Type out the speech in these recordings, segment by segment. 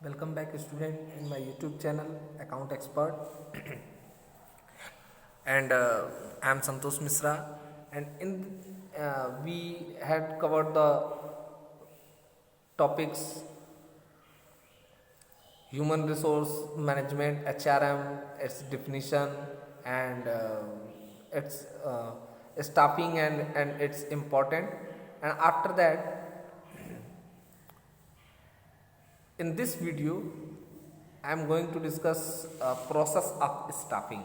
Welcome back, student, in my YouTube channel, Account Expert. And I am Santosh Misra. And we had covered the topics human resource management, HRM, its definition, and its staffing and its important. And after that, in this video, I am going to discuss process of staffing.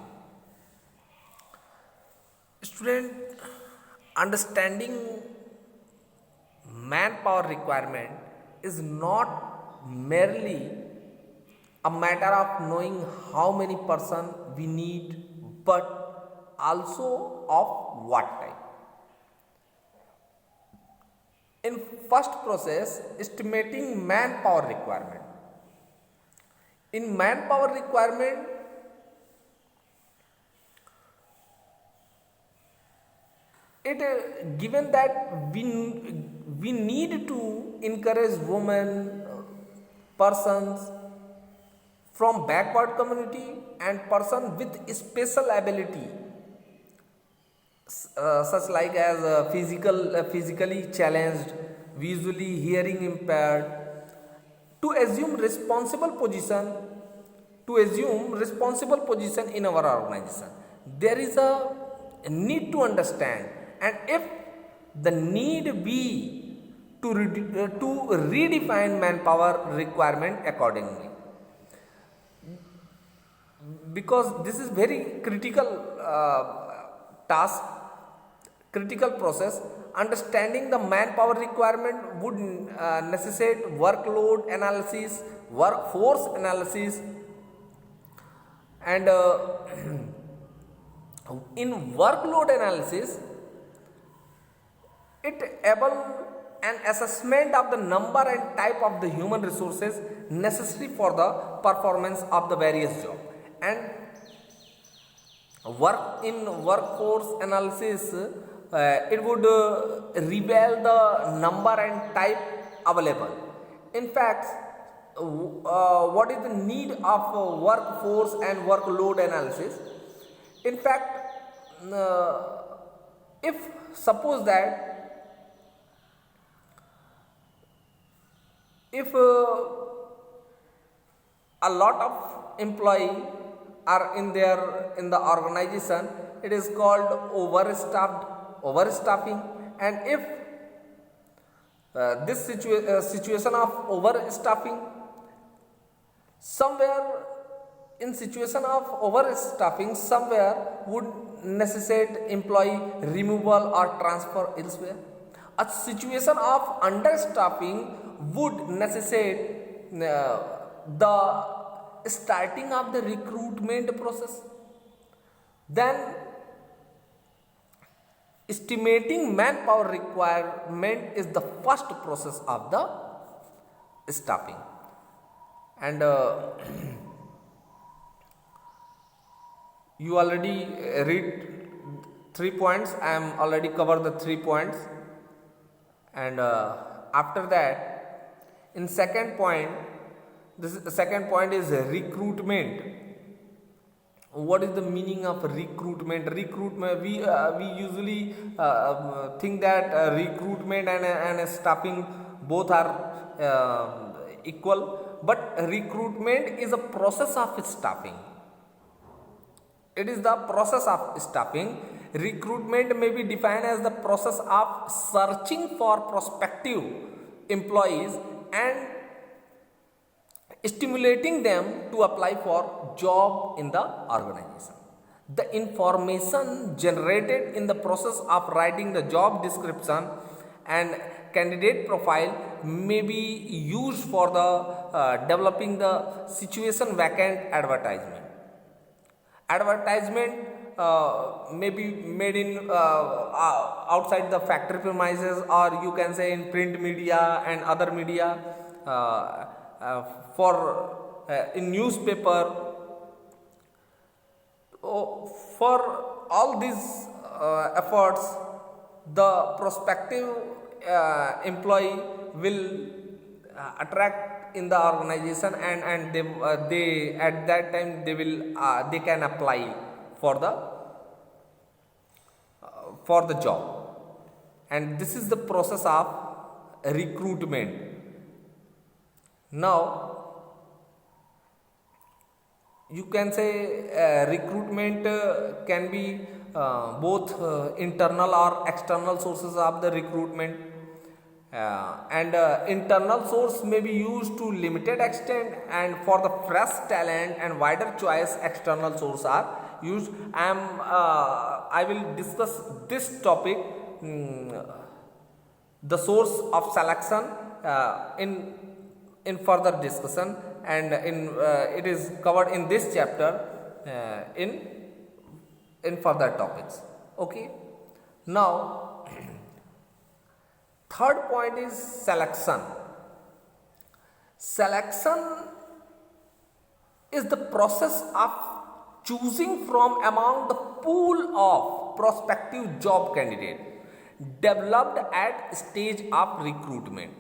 Student, understanding manpower requirement is not merely a matter of knowing how many person we need, but also of what type. In first process, estimating manpower requirement. In manpower requirement, it given that we need to encourage women, persons from backward community and person with special ability, such like as physically challenged, visually hearing impaired, to assume responsible position in our organization. There is a need to understand, and if the need be to redefine manpower requirement accordingly, because this is very critical task, critical process. Understanding the manpower requirement would necessitate workload analysis, workforce analysis, and in workload analysis, it able an assessment of the number and type of the human resources necessary for the performance of the various job. And workforce analysis, it would reveal the number and type available. In fact, what is the need of workforce and workload analysis? In fact, if suppose that if a lot of employee are in the organization, it is called overstaffing. And if this situation of overstaffing, somewhere in situation of overstaffing, somewhere would necessitate employee removal or transfer elsewhere. A situation of understaffing would necessitate the starting of the recruitment process. Then estimating manpower requirement is the first process of the staffing. And you already read 3 points. I am already covered the 3 points. And after that, in second point, the second point is recruitment. What is the meaning of recruitment? Recruitment, we usually think that recruitment and staffing both are equal, but recruitment is a process of staffing. It is the process of staffing. Recruitment may be defined as the process of searching for prospective employees and stimulating them to apply for job in the organization. The information generated in the process of writing the job description and candidate profile may be used for the developing the situation vacant advertisement. Advertisement may be made in outside the factory premises, or you can say in print media and other media, for in newspaper. For all these efforts, the prospective employee will attract in the organization, and they at that time they can apply for the job. And this is the process of recruitment. Now you can say recruitment can be both internal or external sources of the recruitment. And internal source may be used to limited extent, and for the fresh talent and wider choice external source are used. I will discuss this topic, the source of selection, in further discussion, and it is covered in this chapter in further topics. Okay, now third point is selection. Selection is the process of choosing from among the pool of prospective job candidate developed at stage of recruitment.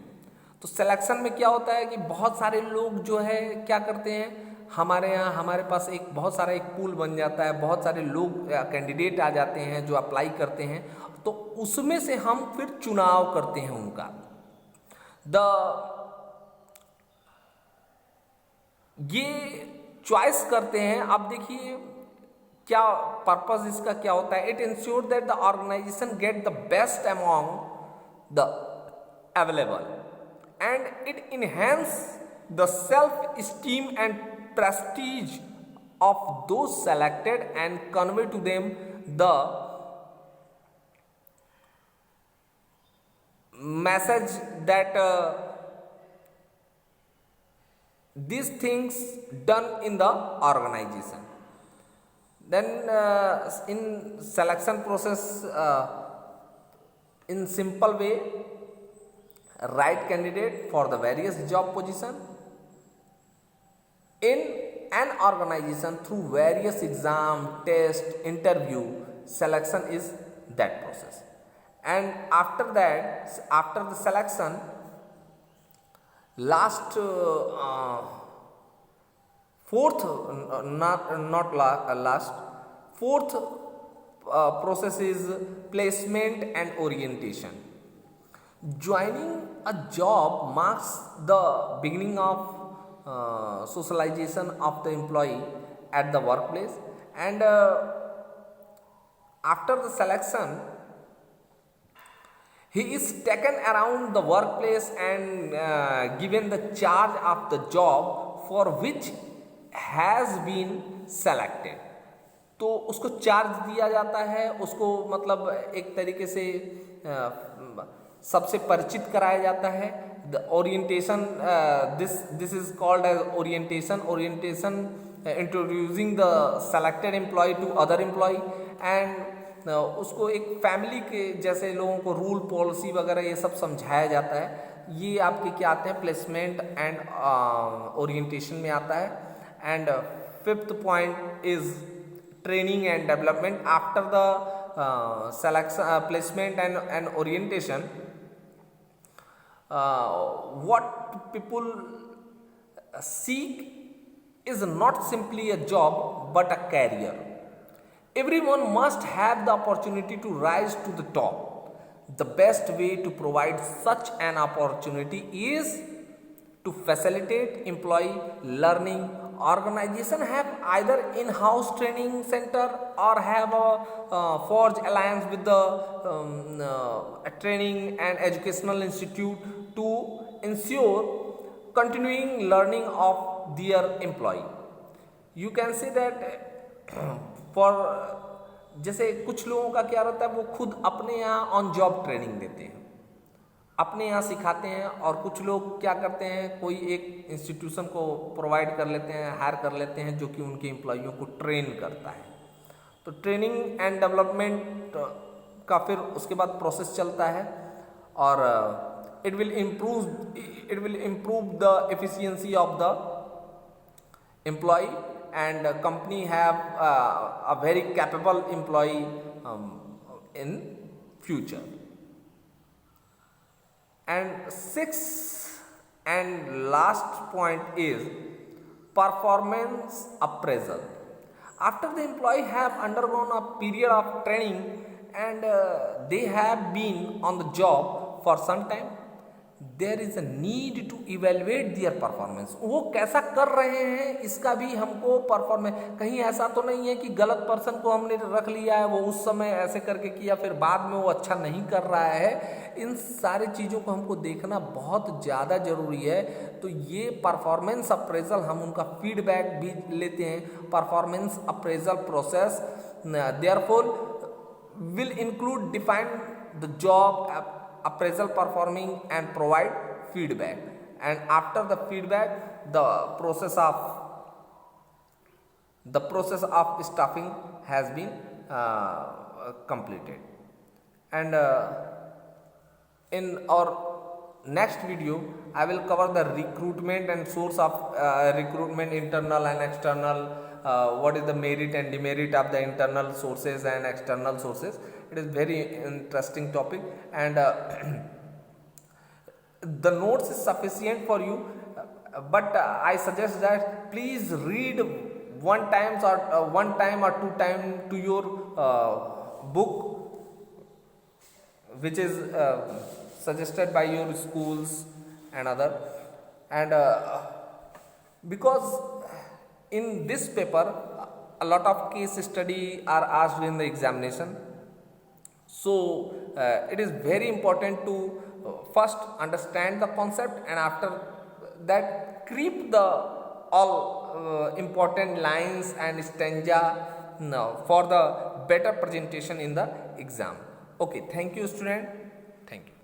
तो selection में क्या होता है कि बहुत सारे लोग जो है क्या करते हैं, हमारे पास बहुत सारा एक पूल बन जाता है, बहुत सारे लोग कैंडिडेट आ जाते हैं जो अप्लाई करते हैं, तो उसमें से हम फिर चुनाव करते हैं उनका। ये चॉइस करते हैं। अब देखिए क्या पर्पस इसका क्या होता है। It ensure that the organization get the best among the available, and it enhance the self-esteem and prestige of those selected and convey to them the message that these things done in the organization. Then in selection process, in simple way, right candidate for the various job position in an organization through various exam, test, interview. Selection is that process, and after that, after the selection, last fourth fourth process is placement and orientation. Joining a job marks the beginning of socialization of the employee at the workplace, and after the selection he is taken around the workplace and given the charge of the job for which has been selected. तो उसको charge दिया जाता है, उसको मतलब एक तरीके से सबसे परिचित कराया जाता है। The orientation, this is called as orientation introducing the selected employee to other employee, and उसको एक फैमिली के जैसे लोगों को रूल पॉलिसी वगैरह ये सब समझाया जाता है। ये आपके क्या आते हैं, प्लेसमेंट एंड ओरिएंटेशन में आता है। And fifth point is training and development. After the selection, placement and orientation, what people seek is not simply a job but a career. Everyone must have the opportunity to rise to the top. The best way to provide such an opportunity is to facilitate employee learning. Organization have either in-house training center or have a forge alliance with the training and educational institute to ensure continuing learning of their employee. You can say that for जैसे कुछ लोगों का क्या रहता है, वो खुद अपने यहाँ ऑन जॉब ट्रेनिंग देते हैं, अपने यहाँ सिखाते हैं, और कुछ लोग क्या करते हैं, कोई एक इंस्टीट्यूशन को प्रोवाइड कर लेते हैं, हायर कर लेते हैं, जो कि उनके एम्प्लॉइयों को ट्रेन करता है। तो ट्रेनिंग एंड डेवलपमेंट का फिर उसके बाद प्रोसेस चलता है, और it will improve the efficiency of the employee, and company have a very capable employee in future. And sixth And last point is performance appraisal. After the employee have undergone a period of training and they have been on the job for some time, there is a need to evaluate their performance. वो कैसा कर रहे हैं इसका भी हमको performance, कहीं ऐसा तो नहीं है कि गलत पर्सन को हमने रख लिया है, वो उस समय ऐसे करके किया फिर बाद में वो अच्छा नहीं कर रहा है। इन सारी चीज़ों को हमको देखना बहुत ज़्यादा ज़रूरी है। तो ये परफॉर्मेंस अप्रेजल, हम उनका फीडबैक भी लेते हैं। Performance appraisal process therefore will include define the job appraisal performing and provide feedback, and after the feedback the process of staffing has been completed. And in our next video I will cover the recruitment and source of recruitment, internal and external, what is the merit and demerit of the internal sources and external sources. It is very interesting topic, and the notes is sufficient for you, but I suggest that please read one time or two time to your book which is suggested by your schools and other. And because in this paper a lot of case study are asked in the examination, so it is very important to first understand the concept, and after that keep the all important lines and stanza for the better presentation in the exam. Okay, thank you student, thank you.